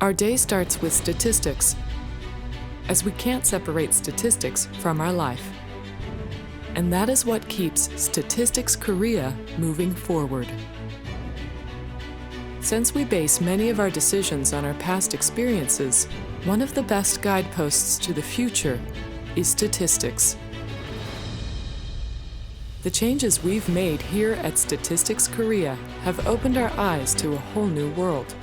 Our day starts with statistics, as we can't separate statistics from our life. And that is what keeps Statistics Korea moving forward. Since we base many of our decisions on our past experiences, one of the best guideposts to the future is statistics. The changes we've made here at Statistics Korea have opened our eyes to a whole new world.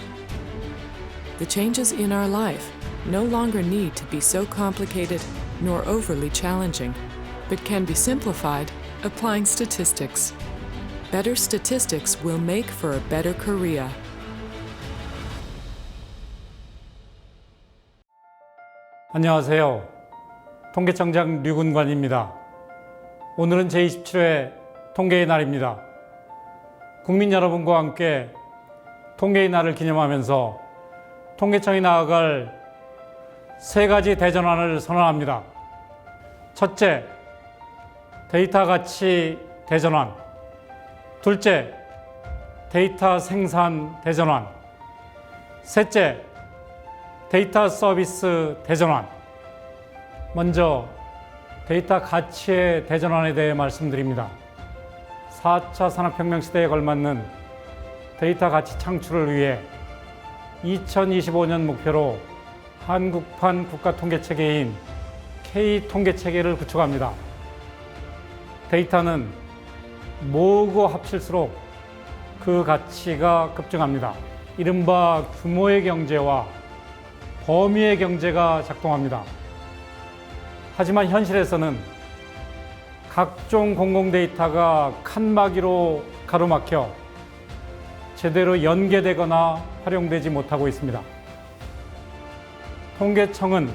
The changes in our life no longer need to be so complicated nor overly challenging, but can be simplified applying statistics. Better statistics will make for a better Korea. 안녕하세요. 통계청장 류근관입니다. 오늘은 제27회 통계의 날입니다. 국민 여러분과 함께 통계의 날을 기념하면서 통계청이 나아갈 세 가지 대전환을 선언합니다. 첫째, 데이터 가치 대전환. 둘째, 데이터 생산 대전환. 셋째, 데이터 서비스 대전환. 먼저 데이터 가치의 대전환에 대해 말씀드립니다. 4차 산업혁명 시대에 걸맞는 데이터 가치 창출을 위해 2025년 목표로 한국판 국가통계체계인 K통계체계를 구축합니다. 데이터는 모으고 합칠수록 그 가치가 급증합니다. 이른바 규모의 경제와 범위의 경제가 작동합니다. 하지만 현실에서는 각종 공공데이터가 칸막이로 가로막혀 제대로 연계되거나 활용되지 못하고 있습니다. 통계청은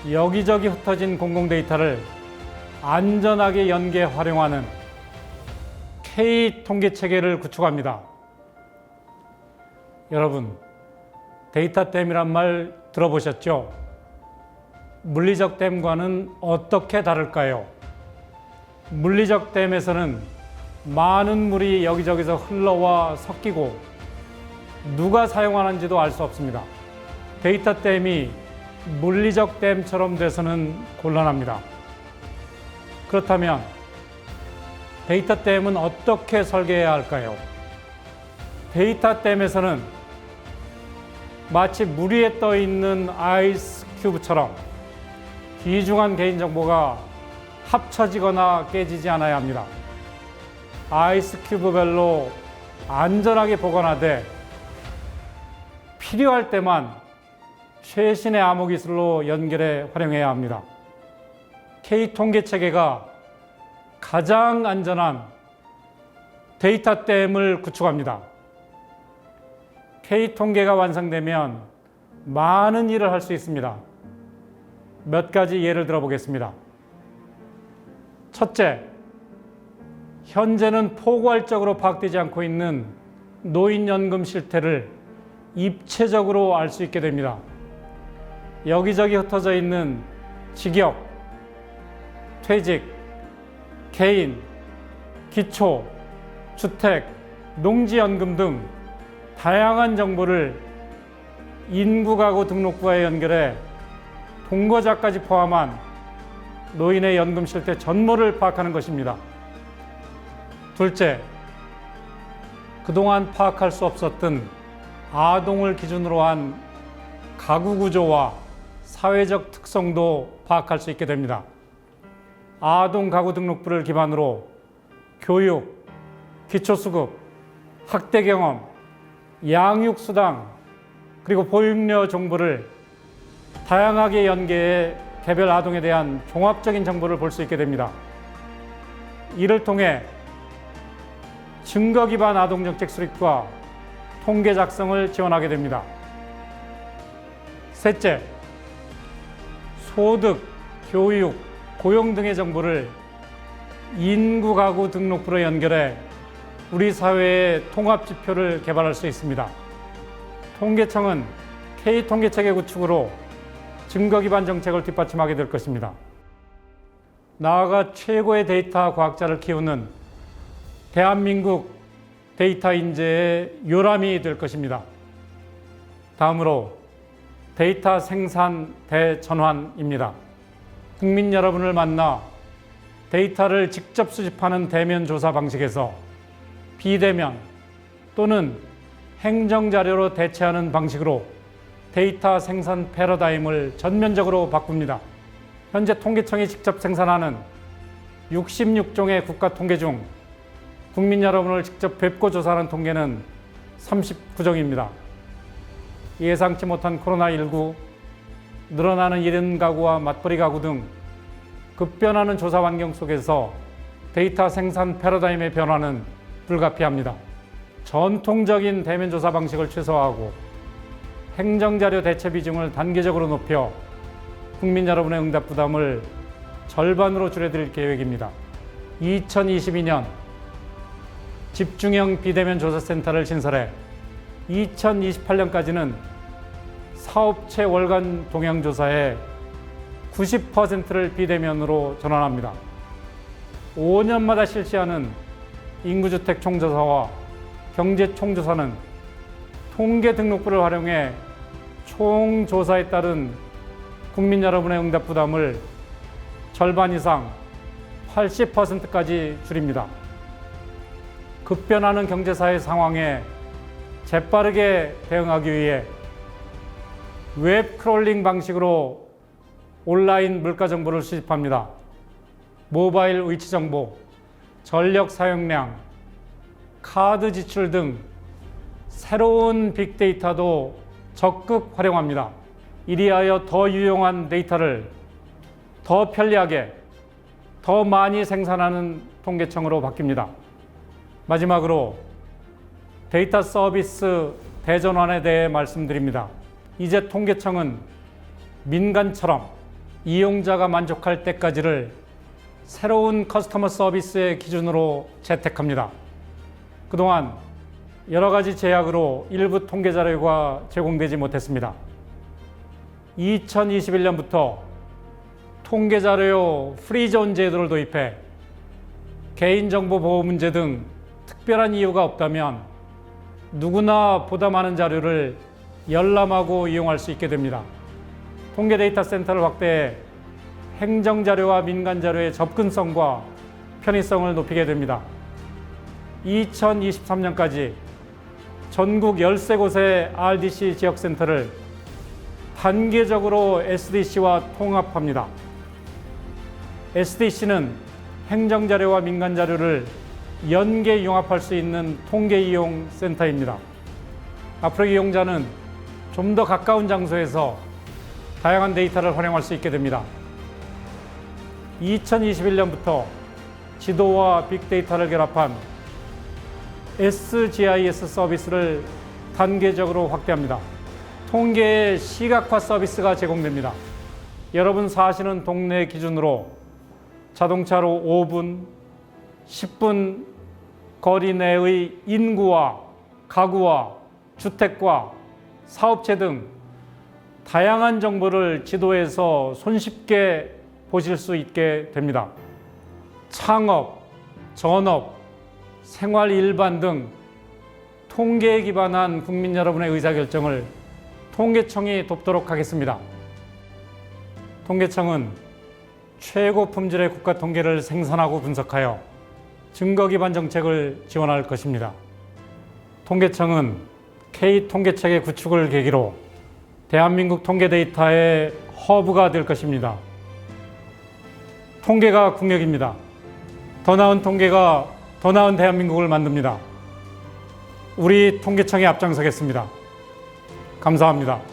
여기저기 흩어진 공공데이터를 안전하게 연계 활용하는 K통계체계를 구축합니다. 여러분, 데이터 댐이란 말 들어보셨죠? 물리적 댐과는 어떻게 다를까요? 물리적 댐에서는 많은 물이 여기저기서 흘러와 섞이고 누가 사용하는지도 알 수 없습니다. 데이터 댐이 물리적 댐처럼 돼서는 곤란합니다. 그렇다면 데이터 댐은 어떻게 설계해야 할까요? 데이터 댐에서는 마치 물 위에 떠 있는 아이스 큐브처럼 귀중한 개인정보가 합쳐지거나 깨지지 않아야 합니다. 아이스 큐브별로 안전하게 보관하되 필요할 때만 최신의 암호기술로 연결해 활용해야 합니다. K통계체계가 가장 안전한 데이터 댐을 구축합니다. K통계가 완성되면 많은 일을 할 수 있습니다. 몇 가지 예를 들어보겠습니다. 첫째, 현재는 포괄적으로 파악되지 않고 있는 노인연금 실태를 입체적으로 알 수 있게 됩니다. 여기저기 흩어져 있는 직역, 퇴직, 개인, 기초, 주택, 농지연금 등 다양한 정보를 인구가구 등록부와 연결해 동거자까지 포함한 노인의 연금 실태 전모를 파악하는 것입니다. 둘째, 그동안 파악할 수 없었던 아동을 기준으로 한 가구 구조와 사회적 특성도 파악할 수 있게 됩니다. 아동 가구 등록부를 기반으로 교육, 기초수급, 학대 경험, 양육수당, 그리고 보육료 정보를 다양하게 연계해 개별 아동에 대한 종합적인 정보를 볼 수 있게 됩니다. 이를 통해 증거 기반 아동정책 수립과 통계 작성을 지원하게 됩니다. 셋째, 소득, 교육, 고용 등의 정보를 인구 가구 등록부로 연결해 우리 사회의 통합 지표를 개발할 수 있습니다. 통계청은 K통계체계 구축으로 증거 기반 정책을 뒷받침하게 될 것입니다. 나아가 최고의 데이터 과학자를 키우는 대한민국 데이터 인재의 요람이 될 것입니다. 다음으로 데이터 생산 대전환입니다. 국민 여러분을 만나 데이터를 직접 수집하는 대면 조사 방식에서 비대면 또는 행정자료로 대체하는 방식으로 데이터 생산 패러다임을 전면적으로 바꿉니다. 현재 통계청이 직접 생산하는 66종의 국가 통계 중 국민 여러분을 직접 뵙고 조사하는 통계는 39종입니다. 예상치 못한 코로나19, 늘어나는 1인 가구와 맞벌이 가구 등 급변하는 조사 환경 속에서 데이터 생산 패러다임의 변화는 불가피합니다. 전통적인 대면 조사 방식을 최소화하고 행정자료 대체 비중을 단계적으로 높여 국민 여러분의 응답 부담을 절반으로 줄여드릴 계획입니다. 2022년 집중형 비대면 조사센터를 신설해 2028년까지는 사업체 월간 동향조사의 90%를 비대면으로 전환합니다. 5년마다 실시하는 인구주택 총조사와 경제 총조사는 통계 등록부를 활용해 총조사에 따른 국민 여러분의 응답 부담을 절반 이상 80%까지 줄입니다. 급변하는 경제사회 상황에 재빠르게 대응하기 위해 웹 크롤링 방식으로 온라인 물가 정보를 수집합니다. 모바일 위치 정보, 전력 사용량, 카드 지출 등 새로운 빅데이터도 적극 활용합니다. 이리하여 더 유용한 데이터를 더 편리하게, 더 많이 생산하는 통계청으로 바뀝니다. 마지막으로 데이터 서비스 대전환에 대해 말씀드립니다. 이제 통계청은 민간처럼 이용자가 만족할 때까지를 새로운 커스터머 서비스의 기준으로 채택합니다. 그동안 여러 가지 제약으로 일부 통계 자료가 제공되지 못했습니다. 2021년부터 통계 자료 프리존 제도를 도입해 개인정보 보호 문제 등 특별한 이유가 없다면 누구나 보다 많은 자료를 열람하고 이용할 수 있게 됩니다. 통계 데이터 센터를 확대해 행정자료와 민간자료의 접근성과 편의성을 높이게 됩니다. 2023년까지 전국 13곳의 RDC 지역센터를 단계적으로 SDC와 통합합니다. SDC는 행정자료와 민간자료를 연계 융합할 수 있는 통계 이용 센터입니다. 앞으로 이용자는 좀 더 가까운 장소에서 다양한 데이터를 활용할 수 있게 됩니다. 2021년부터 지도와 빅데이터를 결합한 SGIS 서비스를 단계적으로 확대합니다. 통계의 시각화 서비스가 제공됩니다. 여러분 사시는 동네 기준으로 자동차로 5분, 10분 거리 내의 인구와 가구와 주택과 사업체 등 다양한 정보를 지도에서 손쉽게 보실 수 있게 됩니다. 창업, 전업, 생활 일반 등 통계에 기반한 국민 여러분의 의사결정을 통계청이 돕도록 하겠습니다. 통계청은 최고 품질의 국가 통계를 생산하고 분석하여 증거 기반 정책을 지원할 것입니다. 통계청은 K통계체계 구축을 계기로 대한민국 통계 데이터의 허브가 될 것입니다. 통계가 국력입니다. 더 나은 통계가 더 나은 대한민국을 만듭니다. 우리 통계청에 앞장서겠습니다. 감사합니다.